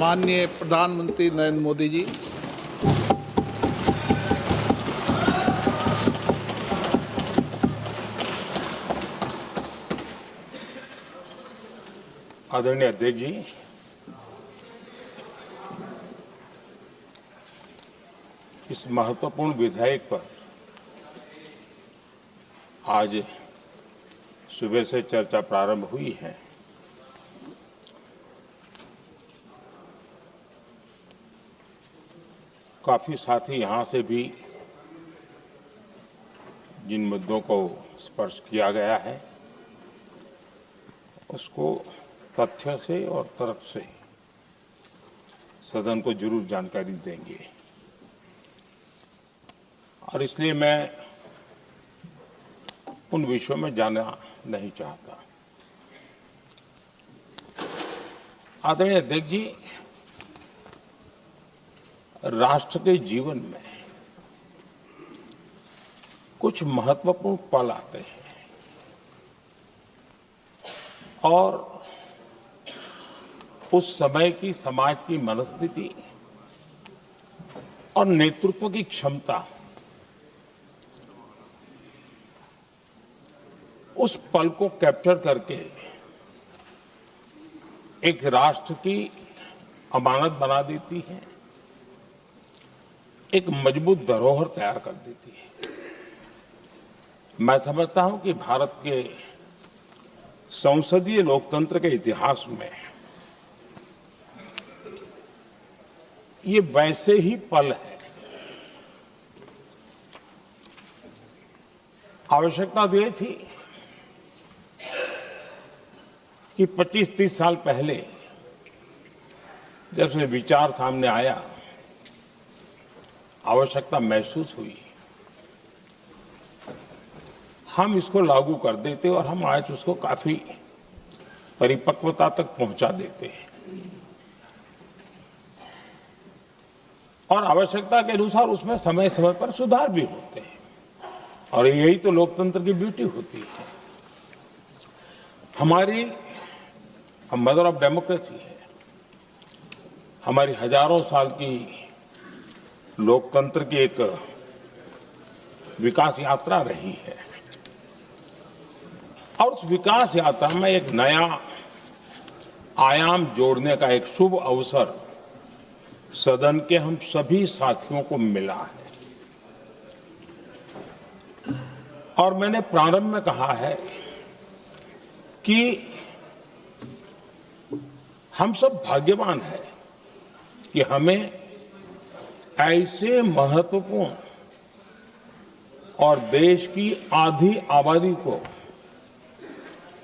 माननीय प्रधानमंत्री नरेंद्र मोदी जी, आदरणीय अध्यक्ष जी, इस महत्वपूर्ण विधेयक पर आज सुबह से चर्चा प्रारंभ हुई है। काफी साथी यहां से भी जिन मुद्दों को स्पर्श किया गया है उसको तथ्य से और तर्क से सदन को जरूर जानकारी देंगे और इसलिए मैं उन विषयों में जाना नहीं चाहता। आदरणीय अध्यक्ष जी, राष्ट्र के जीवन में कुछ महत्वपूर्ण पल आते हैं और उस समय की समाज की मनस्थिति और नेतृत्व की क्षमता उस पल को कैप्चर करके एक राष्ट्र की अमानत बना देती है, एक मजबूत धरोहर तैयार कर देती है। मैं समझता हूं कि भारत के संसदीय लोकतंत्र के इतिहास में ये वैसे ही पल है। आवश्यकता ये थी कि 25-30 साल पहले जब से विचार सामने आया, आवश्यकता महसूस हुई, हम इसको लागू कर देते और हम आज उसको काफी परिपक्वता तक पहुंचा देते हैं और आवश्यकता के अनुसार उसमें समय समय पर सुधार भी होते हैं और यही तो लोकतंत्र की ब्यूटी होती है। हमारी मदर ऑफ डेमोक्रेसी है, हमारी हजारों साल की लोकतंत्र की एक विकास यात्रा रही है और उस विकास यात्रा में एक नया आयाम जोड़ने का एक शुभ अवसर सदन के हम सभी साथियों को मिला है और मैंने प्रारंभ में कहा है कि हम सब भाग्यवान हैं कि हमें ऐसे महत्वपूर्ण और देश की आधी आबादी को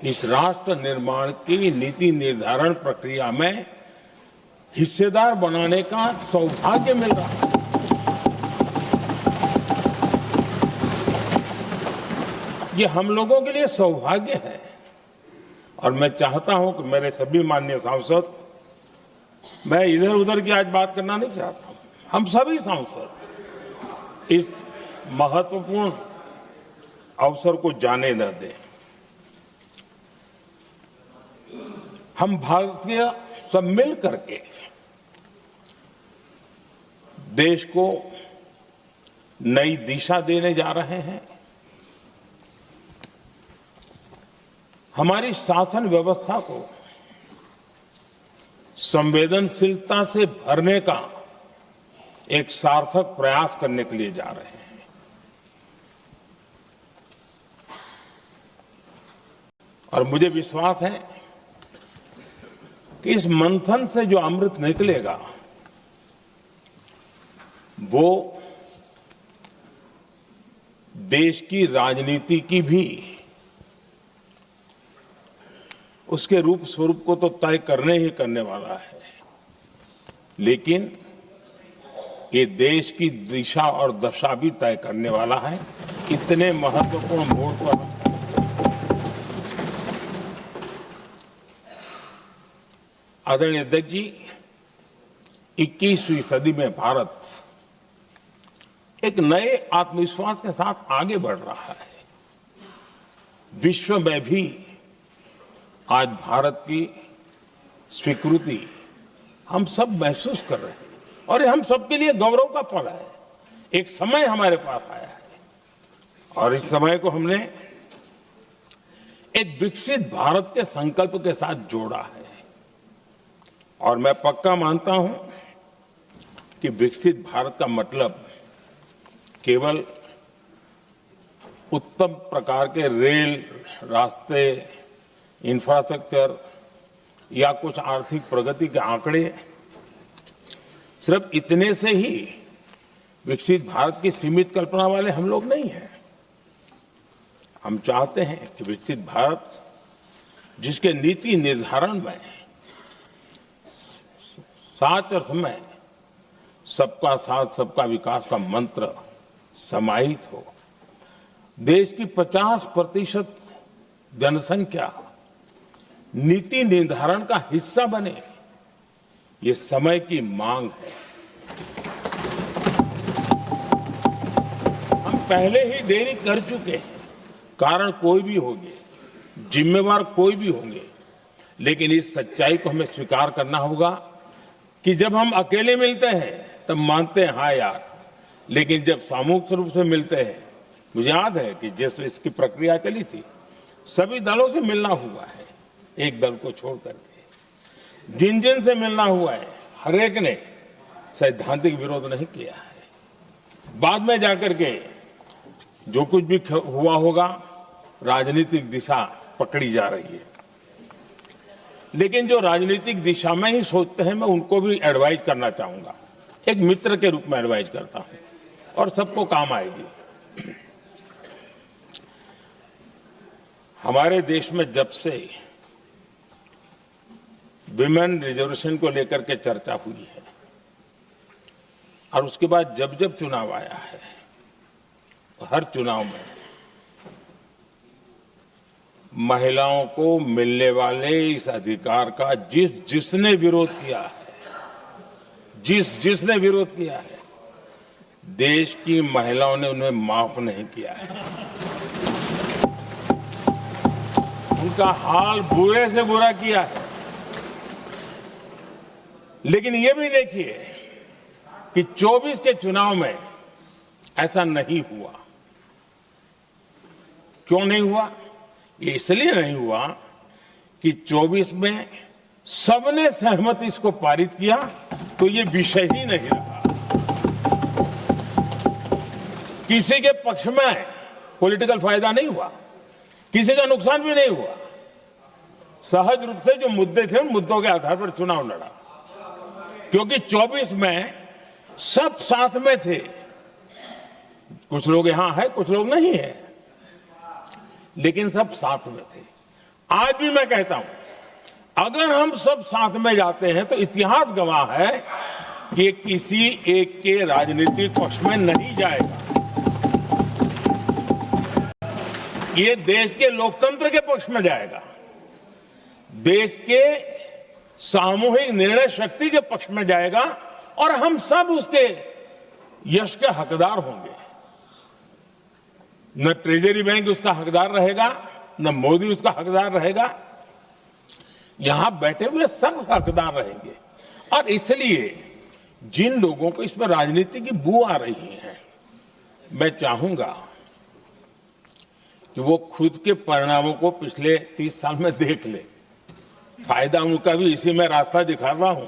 इस राष्ट्र निर्माण की नीति निर्धारण प्रक्रिया में हिस्सेदार बनाने का सौभाग्य मिल रहा है। ये हम लोगों के लिए सौभाग्य है और मैं चाहता हूं कि मेरे सभी माननीय सांसद, मैं इधर उधर की आज बात करना नहीं चाहता हूं, हम सभी सांसद इस महत्वपूर्ण अवसर को जाने न दें। हम भारतीय सब मिल करके देश को नई दिशा देने जा रहे हैं। हमारी शासन व्यवस्था को संवेदनशीलता से भरने का एक सार्थक प्रयास करने के लिए जा रहे हैं। और मुझे विश्वास है कि इस मंथन से जो अमृत निकलेगा वो देश की राजनीति की भी उसके रूप स्वरूप को तो तय करने ही करने वाला है, लेकिन ये देश की दिशा और दशा भी तय करने वाला है। इतने महत्वपूर्ण मोड़ पर आदरणीय अध्यक्ष जी, 21वीं सदी में भारत एक नए आत्मविश्वास के साथ आगे बढ़ रहा है। विश्व में भी आज भारत की स्वीकृति हम सब महसूस कर रहे हैं और ये हम सबके लिए गौरव का पल है। एक समय हमारे पास आया है और इस समय को हमने एक विकसित भारत के संकल्प के साथ जोड़ा है और मैं पक्का मानता हूं कि विकसित भारत का मतलब केवल उत्तम प्रकार के रेल, रास्ते, इंफ्रास्ट्रक्चर या कुछ आर्थिक प्रगति के आंकड़े, सिर्फ इतने से ही विकसित भारत की सीमित कल्पना वाले हम लोग नहीं हैं। हम चाहते हैं कि विकसित भारत जिसके नीति निर्धारण में साच अर्थ में सबका साथ सबका विकास का मंत्र समाहित हो, देश की 50% जनसंख्या नीति निर्धारण का हिस्सा बने, ये समय की मांग है। हम पहले ही देरी कर चुके हैं, कारण कोई भी होंगे, जिम्मेवार कोई भी होंगे, लेकिन इस सच्चाई को हमें स्वीकार करना होगा कि जब हम अकेले मिलते हैं तब मानते हैं हाँ यार, लेकिन जब सामूहिक रूप से मिलते हैं, मुझे याद है कि जिस इसकी प्रक्रिया चली थी, सभी दलों से मिलना हुआ है, एक दल को छोड़ करके जिन जिन से मिलना हुआ है हर एक ने सैद्धांतिक विरोध नहीं किया है। बाद में जाकर के जो कुछ भी हुआ होगा, राजनीतिक दिशा पकड़ी जा रही है, लेकिन जो राजनीतिक दिशा में ही सोचते हैं, मैं उनको भी एडवाइज करना चाहूंगा, एक मित्र के रूप में एडवाइज करता हूं और सबको काम आएगी। हमारे देश में जब से विमेन रिजर्वेशन को लेकर के चर्चा हुई है और उसके बाद जब जब चुनाव आया है, हर चुनाव में महिलाओं को मिलने वाले इस अधिकार का जिसने विरोध किया है, जिसने विरोध किया है, देश की महिलाओं ने उन्हें माफ नहीं किया है। उनका हाल बुरे से बुरा किया है। लेकिन ये भी देखिए कि 24 के चुनाव में ऐसा नहीं हुआ। क्यों नहीं हुआ? ये इसलिए नहीं हुआ कि 24 में सबने सहमति इसको पारित किया, तो ये विषय ही नहीं रहा। किसी के पक्ष में पॉलिटिकल फायदा नहीं हुआ, किसी का नुकसान भी नहीं हुआ। सहज रूप से जो मुद्दे थे, उन मुद्दों के आधार पर चुनाव लड़ा, क्योंकि 24 में सब साथ में थे। कुछ लोग यहां हैं, कुछ लोग नहीं है, लेकिन सब साथ में थे। आज भी मैं कहता हूं, अगर हम सब साथ में जाते हैं तो इतिहास गवाह है कि किसी एक के राजनीतिक पक्ष में नहीं जाएगा। ये देश के लोकतंत्र के पक्ष में जाएगा, देश के सामूहिक निर्णय शक्ति के पक्ष में जाएगा और हम सब उसके यश के हकदार होंगे। न ट्रेजरी बैंक उसका हकदार रहेगा, न मोदी उसका हकदार रहेगा, यहां बैठे हुए सब हकदार रहेंगे। और इसलिए जिन लोगों को इसमें राजनीति की बू आ रही है, मैं चाहूंगा कि वो खुद के परिणामों को पिछले 30 साल में देख ले। फायदा उनका भी इसी में रास्ता दिखाता हूं,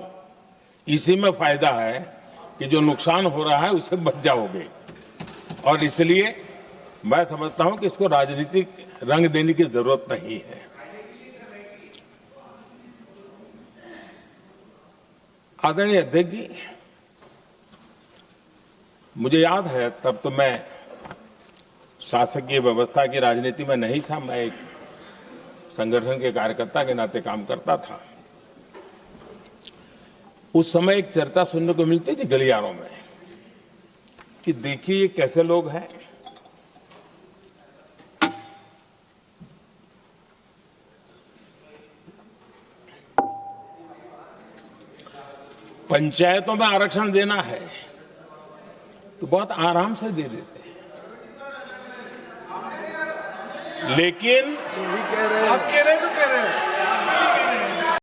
इसी में फायदा है कि जो नुकसान हो रहा है उससे बच जाओगे। और इसलिए मैं समझता हूं कि इसको राजनीतिक रंग देने की जरूरत नहीं है। आदरणीय अध्यक्ष जी, मुझे याद है तब तो मैं शासकीय व्यवस्था की राजनीति में नहीं था, मैं एक संगठन के कार्यकर्ता के नाते काम करता था। उस समय एक चर्चा सुनने को मिलती थी गलियारों में कि देखिए ये कैसे लोग हैं, पंचायतों में आरक्षण देना है तो बहुत आराम से दे देते हैं, लेकिन आप कह रहे तो कह रहे हैं